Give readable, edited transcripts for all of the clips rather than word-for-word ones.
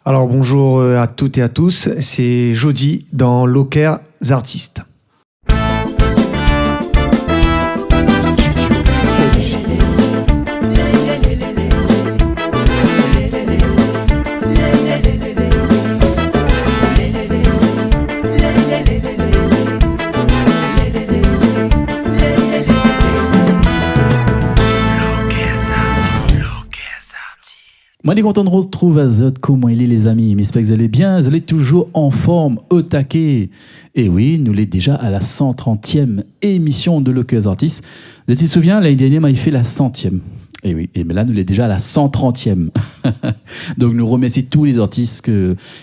Alors bonjour à toutes et à tous, c'est Jody dans Lockers Artistes. Moi, je suis content de retrouver Azot. Comment il est, les amis? J'espère que vous allez bien. Vous allez toujours en forme, au taquet. Et oui, nous l'est déjà à la 130e émission de Lockers Artistes. Vous vous souvenez, l'année dernière, il fait la 100e. Et oui, mais là, nous l'est déjà à la 130e. Donc, nous remercions tous les artistes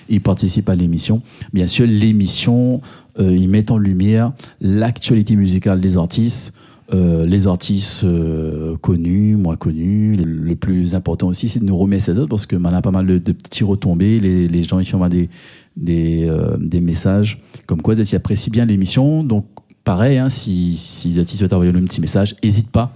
qui participent à l'émission. Bien sûr, l'émission, ils mettent en lumière l'actualité musicale des artistes. Les artistes connus, moins connus. Le plus important aussi, c'est de nous remettre ces autres parce que on a pas mal de petits retombées. Les gens ils font des messages comme quoi ils apprécient bien l'émission. Donc pareil, hein, si les artistes souhaitent envoyer un petit message, n'hésite pas.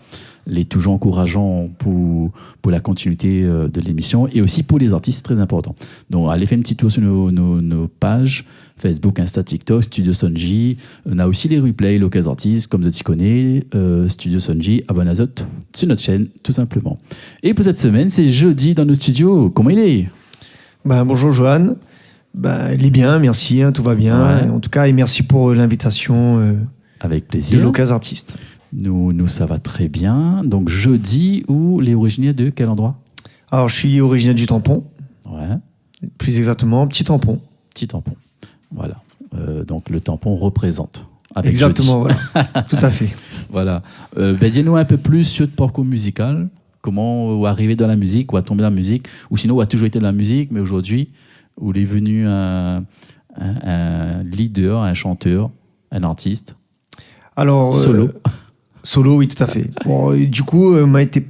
Il est toujours encourageant pour la continuité de l'émission et aussi pour les artistes, très important. Donc allez faire un petit tour sur nos pages Facebook, Insta, TikTok, Studio Sonji. On a aussi les replays, Lockers Artistes, comme tu connais, Studio Sonji, abonnez-vous sur notre chaîne, tout simplement. Et pour cette semaine, c'est jeudi dans nos studios. Comment il est? Bonjour Johan. Il est bien, merci, hein, tout va bien. Ouais. En tout cas, et merci pour l'invitation avec plaisir. de Lockers Artistes. Nous, ça va très bien. Donc jeudi, où les originaires de quel endroit? Alors, je suis originaire du Tampon. Ouais. Plus exactement, Petit Tampon. Petit Tampon. Voilà. Donc le tampon représente. Exactement, voilà. Tout à fait. Voilà. Dis-nous un peu plus sur le parcours musical. Comment vous arrivez dans la musique, ou à tomber dans la musique, ou sinon, vous a toujours été dans la musique, mais aujourd'hui, vous est venu un leader, un chanteur, un artiste. Alors, solo. Solo, oui, tout à fait. Bon, du coup, m'a été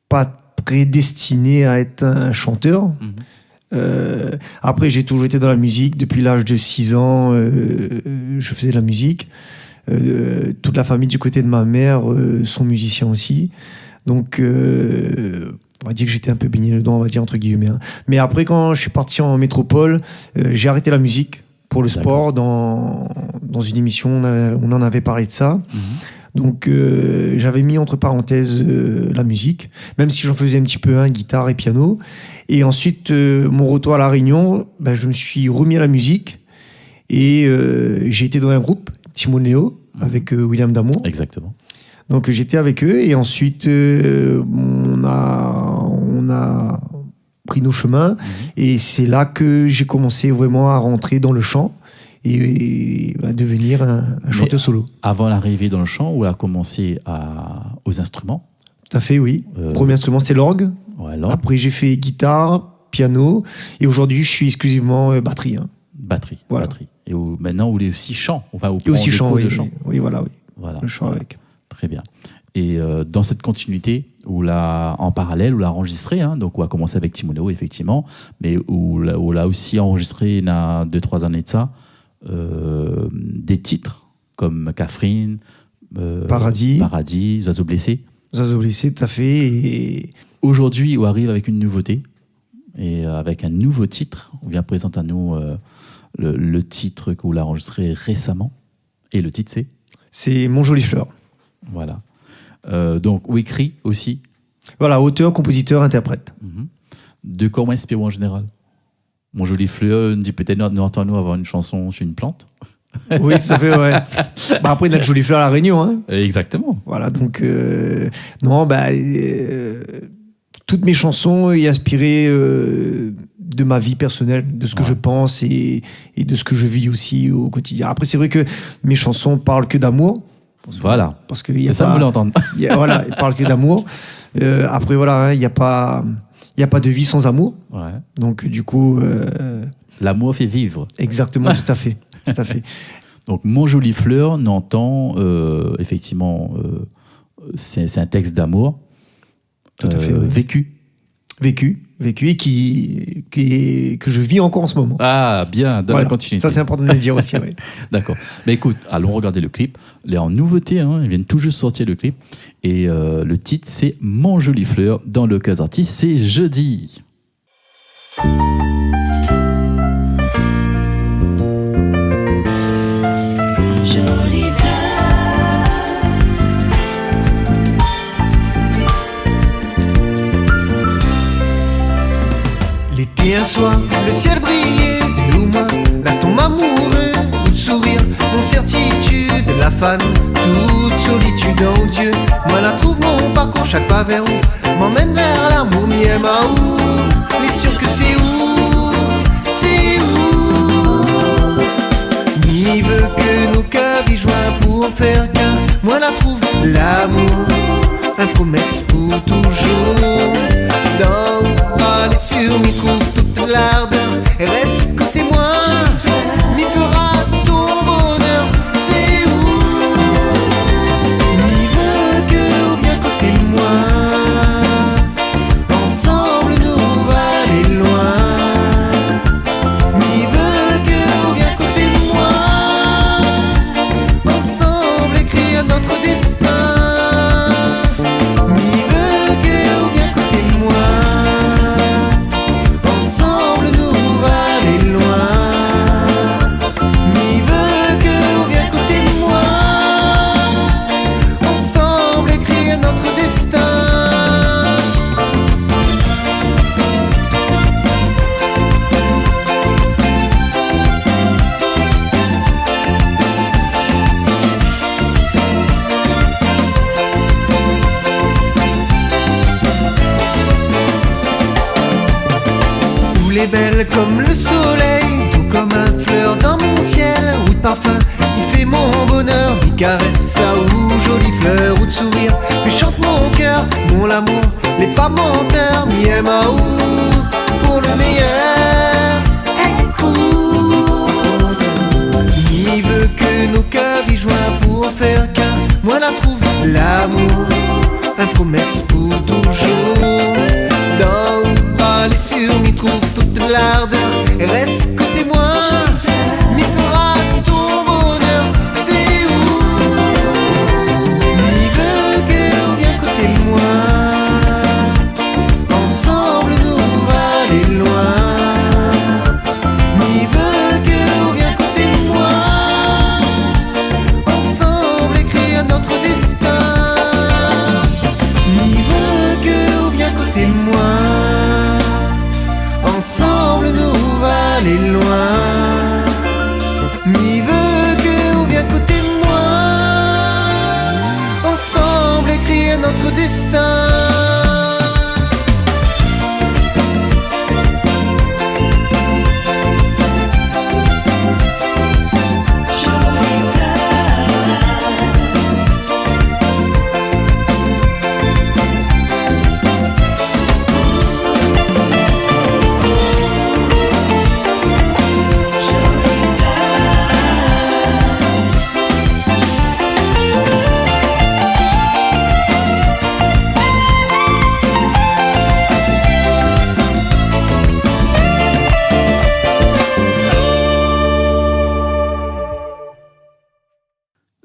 pas prédestiné à être un chanteur. Après, j'ai toujours été dans la musique. Depuis l'âge de 6 ans, je faisais de la musique. Toute la famille du côté de ma mère sont musiciens aussi. Donc, on va dire que j'étais un peu baigné dedans, on va dire entre guillemets. Hein. Mais après, quand je suis parti en métropole, j'ai arrêté la musique pour le sport. Dans une émission, on en avait parlé de ça. Donc, j'avais mis entre parenthèses la musique, même si j'en faisais un petit peu, guitare et piano. Et ensuite, mon retour à La Réunion, je me suis remis à la musique et j'ai été dans un groupe, Timonéo, avec William Damour. Exactement. Donc, j'étais avec eux et ensuite, on a pris nos chemins et c'est là que j'ai commencé vraiment à rentrer dans le chant et à devenir un chanteur solo. Avant l'arrivée dans le chant, on a commencé aux instruments. Tout à fait, oui. Premier instrument, c'était l'orgue. Ouais, l'orgue. Après, j'ai fait guitare, piano. Et aujourd'hui, je suis exclusivement batterie. Hein. Batterie. Voilà. Batterie. Et maintenant, vous voulez aussi chant. Enfin, vous et aussi chant, oui. De chant. Oui, voilà, oui. Voilà. Le chant avec. Très bien. Et dans cette continuité, en parallèle, où l'a enregistré, donc on a commencé avec Timonéo, effectivement, mais où l'a aussi enregistré il y a 2-3 années de ça, des titres comme Catherine, Paradis, Oiseaux blessés. Oiseaux blessés, tout à fait. Et aujourd'hui, on arrive avec une nouveauté, et avec un nouveau titre. On vient présenter à nous le titre que vous l'a enregistré récemment. Et le titre, c'est Mon Joli Fleur. Voilà. Donc, ou écrit aussi. Voilà, auteur, compositeur, interprète. De quoi inspirez-vous en général? Mon Joli Fleur, dit peut-être nous entendons avoir une chanson sur une plante. Oui, ça fait, ouais. Après, notre Joli Fleur à La Réunion. Hein. Exactement. Voilà, donc, non, toutes mes chansons sont inspirées de ma vie personnelle, de ce que je pense et de ce que je vis aussi au quotidien. Après, c'est vrai que mes chansons parlent que d'amour. Voilà. Parce que c'est ça que vous voulez entendre. Voilà, ils parlent que d'amour. Après, voilà, il n'y a pas de vie sans amour. Ouais. Donc, du coup... l'amour fait vivre. Exactement, tout à fait. Tout à fait. Donc, Mon Joli Fleur, on entend effectivement, c'est un texte d'amour. Tout à fait, oui. Vécu et que je vis encore en ce moment. Ah, bien, dans la continuité. Ça, c'est important de le dire aussi, oui. D'accord. Mais écoute, allons regarder le clip. Il est en nouveauté, ils viennent tout juste sortir le clip. Et le titre, c'est Mon Joli Fleur dans Lockers Artistes. C'est jeudi. Et un soir, le ciel brillait, et où moi, là tombe amoureux, ou de sourire, mon certitude, la fan, toute solitude en Dieu. Moi la trouve mon parcours, chaque pas vers où m'emmène vers l'amour, mi aime à où, mais sûr que c'est où, c'est où. Mi veut que nos cœurs y joignent pour faire qu'un, moi la trouve l'amour, un promesse pour toujours. Dans aller sur m'y trouve toute l'ardeur, et reste côté moi, m'y fera ton bonheur, c'est où. M'y veut que viens côté moi, ensemble nous va aller loin. M'y veut que viens côté moi, ensemble écrire notre destin. Belle comme le soleil, tout comme un fleur dans mon ciel, ou de parfum qui fait mon bonheur, mi caresse ça ou jolie fleur, ou de sourire fait chante mon cœur, mon amour, les pas menteurs, mi aime à où, pour le meilleur, mi veut que nos cœurs y joignent pour faire qu'un, moi la trouve l'amour, un promesse pour toujours. Dans aller sur m'y trouve toute l'ardeur, et reste côté moi, m'y fera ton bonheur, c'est où. M'y veut que viens côté moi, ensemble nous va aller loin. M'y veut que viens côté moi, ensemble écrire notre destin. M'y veut que viens côté moi, ensemble nous va aller loin. Mi veut que viens côté moi, ensemble écrire notre destin.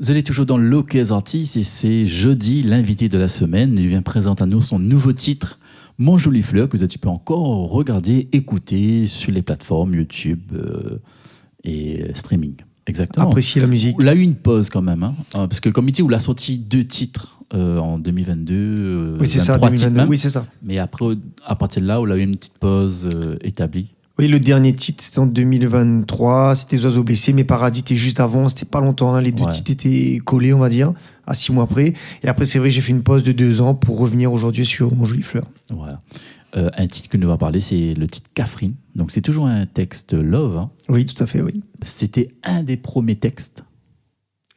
Vous allez toujours dans l'Occasion Artiste et c'est jeudi, l'invité de la semaine. Il vient présenter à nous son nouveau titre, Mon Joli Fleur, que tu peux encore regarder, écouter sur les plateformes YouTube et streaming. Exactement. Apprécier la musique. Il a eu une pause quand même, hein, parce que comme il dit, il a sorti 2 titres en 2022. Oui, c'est ça, 2022. Oui, c'est ça. Mais après, à partir de là, il a eu une petite pause établie. Oui, le dernier titre, c'était en 2023. C'était Les Oiseaux Blessés, mais Paradis était juste avant. C'était pas longtemps. Hein. Les 2 titres étaient collés, on va dire, à 6 mois après. Et après, c'est vrai, j'ai fait une pause de 2 ans pour revenir aujourd'hui sur Mon Joli Fleur. Voilà. Un titre que nous va parler, c'est le titre Catherine. Donc, c'est toujours un texte love. Hein. Oui, tout à fait, oui. C'était un des premiers textes,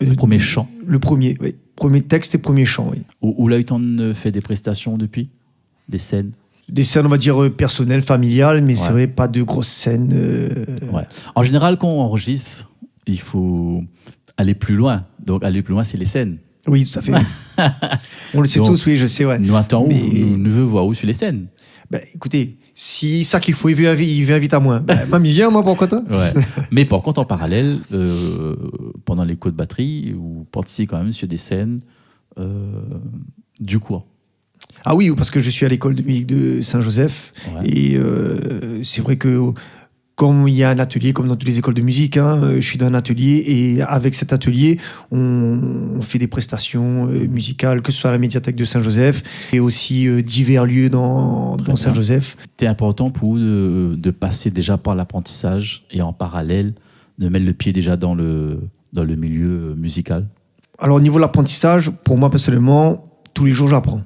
le premier chant. Le premier, oui. Premier texte et premier chant, oui. Où là, tu fait des prestations depuis? Des scènes? Des scènes, on va dire, personnelles, familiales, mais c'est vrai, pas de grosses scènes. Ouais. En général, quand on enregistre, il faut aller plus loin. Donc, aller plus loin, c'est les scènes. Oui, tout à fait. On le sait donc, tous, oui, je sais, ouais. Nous attendons nous veut voir où sur les scènes. Ben, écoutez, si ça qu'il faut, il vient vite à moi. Ben, mamie, viens, moi, pourquoi toi? Ouais. Mais par contre, en parallèle, pendant les cours de batterie, vous participez quand même sur des scènes du cours. Ah oui, parce que je suis à l'école de musique de Saint-Joseph. Ouais. Et c'est vrai que comme il y a un atelier, comme dans toutes les écoles de musique, je suis dans un atelier et avec cet atelier, on fait des prestations musicales, que ce soit à la médiathèque de Saint-Joseph et aussi divers lieux dans Saint-Joseph. C'était important pour vous de passer déjà par l'apprentissage et en parallèle de mettre le pied déjà dans le milieu musical. Alors au niveau de l'apprentissage, pour moi personnellement, tous les jours j'apprends.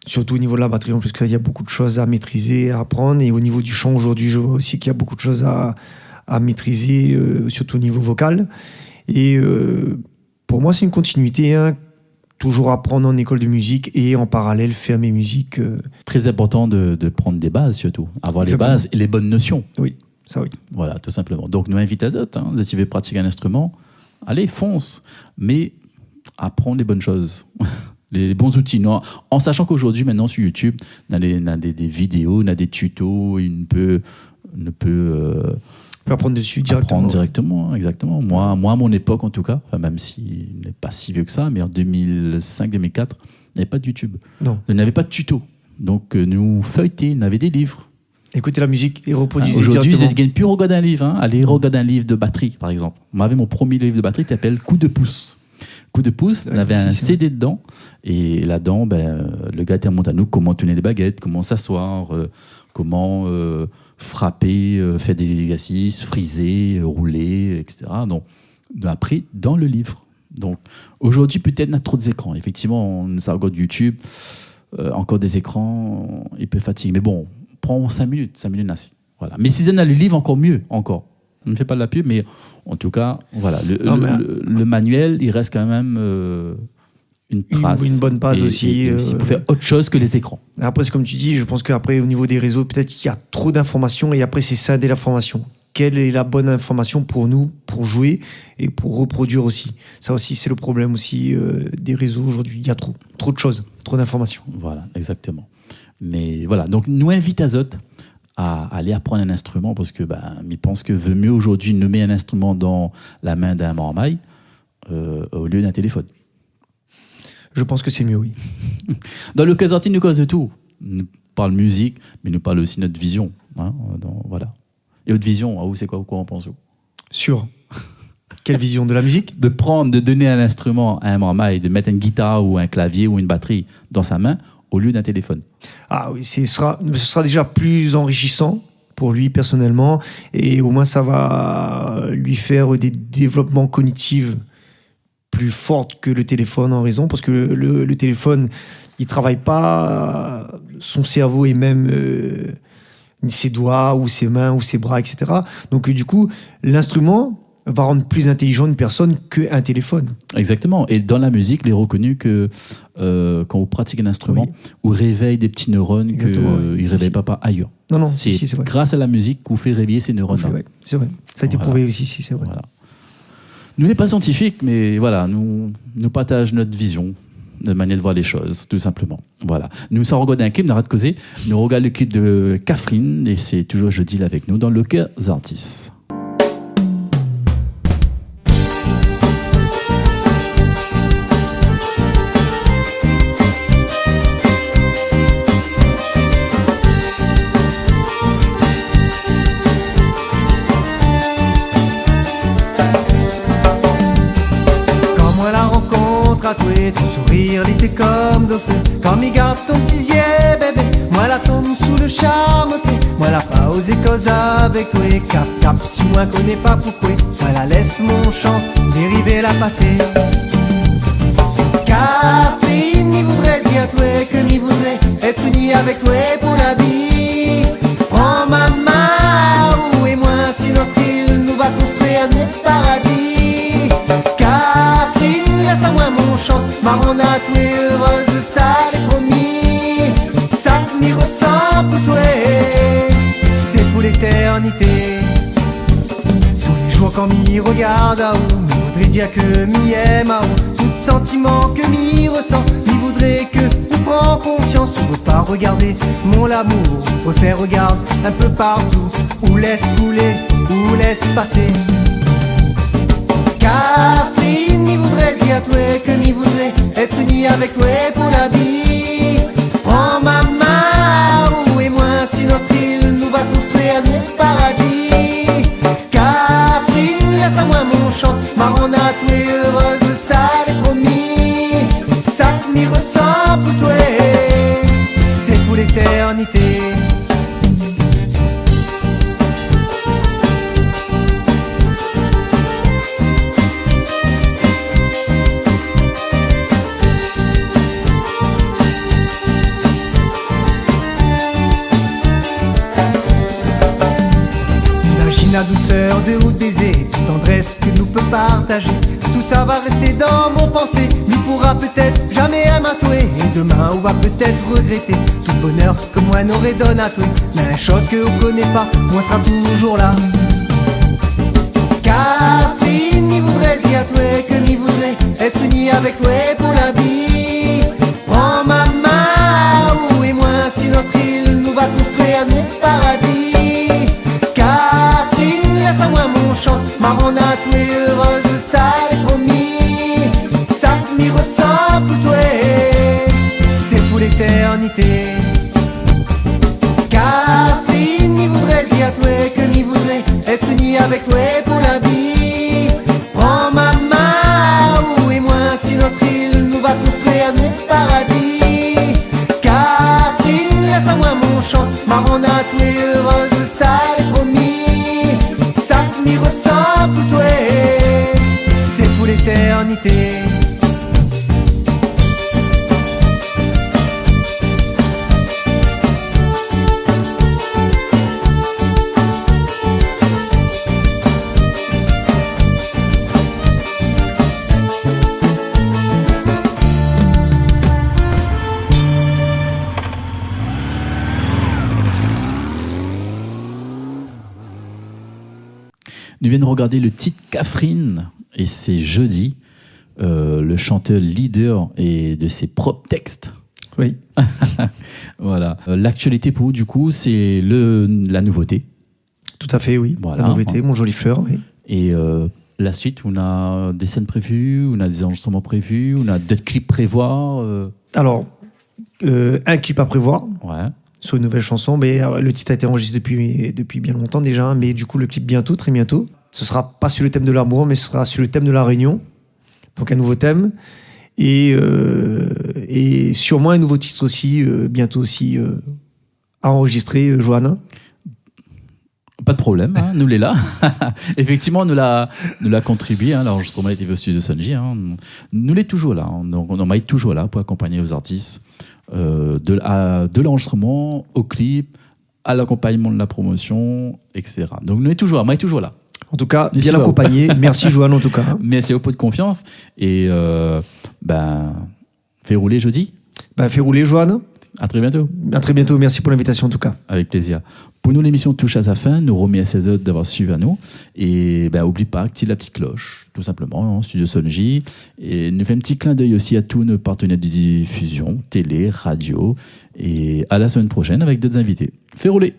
Surtout au niveau de la batterie, en plus qu'il y a beaucoup de choses à maîtriser, à apprendre. Et au niveau du chant, aujourd'hui, je vois aussi qu'il y a beaucoup de choses à maîtriser, surtout au niveau vocal. Et pour moi, c'est une continuité, toujours apprendre en école de musique et en parallèle faire mes musiques. Très important de prendre des bases, surtout. Avoir Exactement. les bases et les bonnes notions. Oui, ça oui. Voilà, tout simplement. Donc, nous invitons à autres, si tu veux pratiquer un instrument, allez, fonce. Mais apprends les bonnes choses. Les bons outils. Non, en sachant qu'aujourd'hui, maintenant, sur YouTube, on a des vidéos, on a des tutos, on peut apprendre dessus directement. Apprendre directement, exactement. Moi, à mon époque, en tout cas, même s'il n'est pas si vieux que ça, mais en 2005-2004, il n'y avait pas de YouTube. Non. Il n'y avait pas de tuto. Donc, nous feuilletions, on avait des livres. Écoutez la musique et reproduisez Aujourd'hui, directement. ils ne gagnent plus regarder un livre. Allez, regarder un livre de batterie, par exemple. Moi, mon premier livre de batterie qui s'appelle Coup de pouce. Coup de pouce, on avait un CD dedans. Et là-dedans, le gars était remonté à nous comment tourner les baguettes, comment s'asseoir, comment frapper, faire des exercices, friser, rouler, etc. Donc, après, dans le livre. Donc, aujourd'hui, peut-être on a trop d'écrans. Effectivement, on regarde YouTube, encore des écrans, il peut fatiguer. Mais bon, prends 5 minutes assis. Voilà. Mais si on a le livre, encore mieux, encore. On ne fait pas de la pub, mais en tout cas, voilà, le manuel, il reste quand même une trace. Une bonne base aussi. Pour faire autre chose que les écrans. Après, c'est comme tu dis, je pense qu'après, au niveau des réseaux, peut-être qu'il y a trop d'informations et après, c'est scinder l'information. Quelle est la bonne information pour nous, pour jouer et pour reproduire aussi. Ça aussi, c'est le problème aussi des réseaux aujourd'hui. Il y a trop de choses, trop d'informations. Voilà, exactement. Mais voilà, donc nous invite Azote à aller apprendre un instrument parce que je pense que veut mieux aujourd'hui nommer un instrument dans la main d'un marmaille au lieu d'un téléphone. Je pense que c'est mieux, oui. Dans le cas artiste, nous cause de tout. Nous parle musique, mais nous parle aussi notre vision. Voilà. Et votre vision, c'est quoi on pense? Sur quelle vision de la musique? De donner un instrument à un marmaille, de mettre une guitare ou un clavier ou une batterie dans sa main au lieu d'un téléphone. Ah oui, ce sera déjà plus enrichissant pour lui personnellement et au moins ça va lui faire des développements cognitifs plus forts que le téléphone en raison parce que le téléphone, il travaille pas son cerveau et même ses doigts ou ses mains ou ses bras, etc. Donc du coup, l'instrument va rendre plus intelligent une personne qu'un téléphone. Exactement. Et dans la musique, il est reconnu que quand vous pratiquez un instrument, vous réveille des petits neurones qu'ils ne réveillent pas ailleurs. Non, c'est vrai. Grâce à la musique qu'on fait réveiller ces neurones. C'est vrai. Ça a été prouvé aussi, c'est vrai. Voilà. Nous n'est pas scientifiques, mais voilà, nous partageons notre vision de manière de voir les choses, tout simplement. Voilà. Nous sommes regardés un clip, n'arrête de causer. Nous regardons le clip de Catherine, et c'est toujours jeudi là avec nous dans le cœur des artistes. Ton sourire l'été comme de feu. Quand il garde ton petit bébé, moi la tombe sous le charme. Moi la pas osé cause avec toi. Cap, si moi connais pas pourquoi. Moi la laisse mon chance, dériver la passer. Catherine, m'y voudrait dire toi que m'y voudrait être uni avec toi pour la vie. Prends ma main, et moi si notre île nous va construire notre paradis. Catherine, laisse à moi mon chance, marron à toi heureuse, ça l'est promis. Ça m'y ressent pour toi, c'est pour l'éternité. Tous les jours quand m'y regarde à où, m'y voudrait dire que m'y aime à où. Tout sentiment que m'y ressent, m'y voudrait que nous prend conscience. On veut pas regarder mon amour, préfère regarde un peu partout. Ou laisse couler, ou laisse passer. Catherine, m'y voudrait dire à toi que m'y voudrait être uni avec toi pour la vie. Prends ma main, et moi si notre île nous va construire notre paradis. chance, marron à toi heureuse, ça l'est promis. Ça m'y ressemble pour toi, c'est pour l'éternité. La douceur de haut baiser, tendresse que nous peut partager. Tout ça va rester dans mon pensée. Nous pourra peut-être jamais amatouer. Et demain on va peut-être regretter tout le bonheur que moi n'aurait donné à toi. Mais la chose que on connaît pas, moi sera toujours là. Catherine, m'y voudrait dire à toi que m'y voudrait être unie avec toi pour la vie. Prends ma main, où et moi, si notre île nous va construire notre paradis. Laisse à moi mon chance, marron à toi heureuse, ça l'est promis. Ça m'y ressemble pour toi, c'est pour l'éternité. Catherine, m'y voudrait dire à toi que m'y voudrait être unie avec toi pour la vie. Prends ma main, où et moi, si notre île nous va construire notre paradis. Catherine, laisse à moi mon chance, marron à toi heureuse, ça l'est promis. Ça m'y ressemble pour toi, c'est pour l'éternité. Nous venons de regarder le titre Catherine et c'est jeudi. Le chanteur leader et de ses propres textes. Oui. Voilà. L'actualité pour vous, du coup, c'est la nouveauté. Tout à fait, oui. Voilà. La nouveauté, Mon Joli Fleur, oui. Et la suite, on a des scènes prévues, on a des enregistrements prévus, on a d'autres clips prévoir. Alors, un clip à prévoir. Ouais. Sur une nouvelle chanson, mais le titre a été enregistré depuis bien longtemps déjà, mais du coup le clip bientôt, très bientôt. Ce sera pas sur le thème de l'amour, mais ce sera sur le thème de la réunion. Donc un nouveau thème et sûrement un nouveau titre aussi bientôt aussi à enregistrer, Johanna. Pas de problème, hein, nous l'est là. Effectivement, nous l'a contribué, hein, l'enregistrement a été au studio de Sonji. Hein. Nous l'est toujours là, hein, donc on est toujours là pour accompagner les artistes. De l'enregistrement au clip, à l'accompagnement de la promotion, etc. Donc, moi, est toujours là. En tout cas, bien accompagné. Merci, Joanne, en tout cas. Mais c'est au pot de confiance. Et fais rouler jeudi. Fais rouler, Joanne. À très bientôt. À très bientôt. Merci pour l'invitation, en tout cas. Avec plaisir. Pour nous, l'émission touche à sa fin. Nous remercions les autres d'avoir suivi à nous. Et n'oublie pas, active la petite cloche, tout simplement, en studio Sonji. Et nous fait un petit clin d'œil aussi à tous nos partenaires de diffusion, télé, radio. Et à la semaine prochaine avec d'autres invités. Fais rouler.